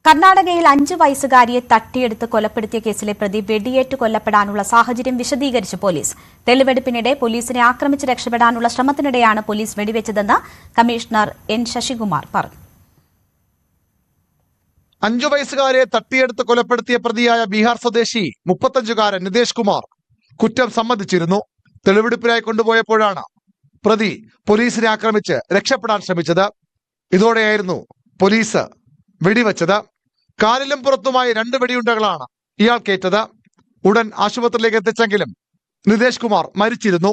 കർണാടകയിൽ 5 വയസ്സുകാരിയെ തട്ടിയെടുത്ത് കൊലപ്പെടുത്തിയ കേസിലെ പ്രതി വെടിയേറ്റ് കൊല്ലപ്പെടാനുള്ള സാഹചര്യം വിശദീകരിച്ച് പോലീസ്. തെളിവെടുപ്പിനിടെ പോലീസിനെ ആക്രമിച്ച് രക്ഷപ്പെടാനുള്ള ശ്രമത്തിനിടെയാണ് പോലീസ് വെടിവെച്ചതെന്ന് കമ്മീഷണർ എൻ ശശികുമാർ പറഞ്ഞു. 5 വയസ്സുകാരെ തട്ടിയെടുത്ത് കൊലപ്പെടുത്തിയ പ്രതിയായ ബീഹാർ സ്വദേശി 35-കാരൻ നിതേഷ് കുമാർ കുറ്റം സമ്മതിച്ചിരുന്നു. തെളിവെടുപ്പിനായി കൊണ്ടുപോയപ്പോഴാണ് പ്രതി പോലീസിനെ ആക്രമിച്ച് രക്ഷപ്പെടാൻ ശ്രമിച്ചത്. ഇതോടെയായിരുന്നു പോലീസ് വെടിവെച്ചത്. കാലിലും പുറത്തുമായി 2 വെടിയുണ്ടകളാണ് ഇയാൾക്കേറ്റത്. ഉടൻ ആശുപത്രിയിലേക്ക് എത്തിച്ചെങ്കിലും നിതേഷ് കുമാർ മരിച്ചിരുന്നു.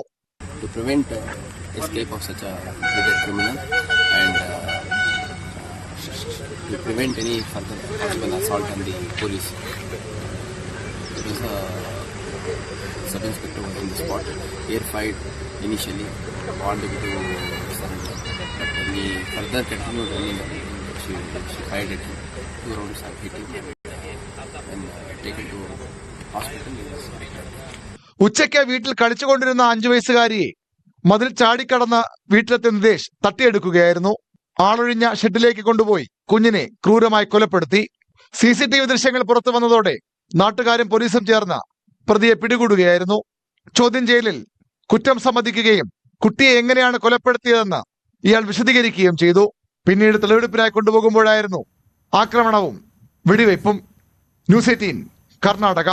To prevent any further possible assault on the police. It was a sub-inspector was in the spot. Air fired initially, warned him to surrender. But when he further continued running, she fired at him. 2 rounds are hitting him and taken to hospital. ഉച്ചയ്ക്ക് വീട്ടിൽ കളിച്ചുകൊണ്ടിരുന്ന 5 വയസ്സുകാരിയെ മതിൽ ചാടിക്കടന്ന് വീട്ടിലെത്തിയ നിതേഷ് തട്ടിയെടുക്കുകയായിരുന്നു. ആളൊഴിഞ്ഞ ഷെഡിലേക്ക് കൊണ്ടുപോയി കുഞ്ഞിനെ ക്രൂരമായി കൊലപ്പെടുത്തി. CCTV ദൃശ്യങ്ങൾ പുറത്തു വന്നതോടെ നാട്ടുകാരും പോലീസും ചേർന്ന് പ്രതിയെ പിടികൂടുകയായിരുന്നു. ചോദ്യം ചെയ്യലിൽ കുറ്റം സമ്മതിക്കുകയും കുട്ടിയെ എങ്ങനെയാണ് കൊലപ്പെടുത്തിയതെന്ന് ഇയാൾ വിശദീകരിക്കുകയും ചെയ്തു. പിന്നീട് തെളിവെടുപ്പിനായി കൊണ്ടുപോകുമ്പോഴായിരുന്നു ആക്രമണവും വെടിവയ്പും. ന്യൂസ് 18 കർണാടക.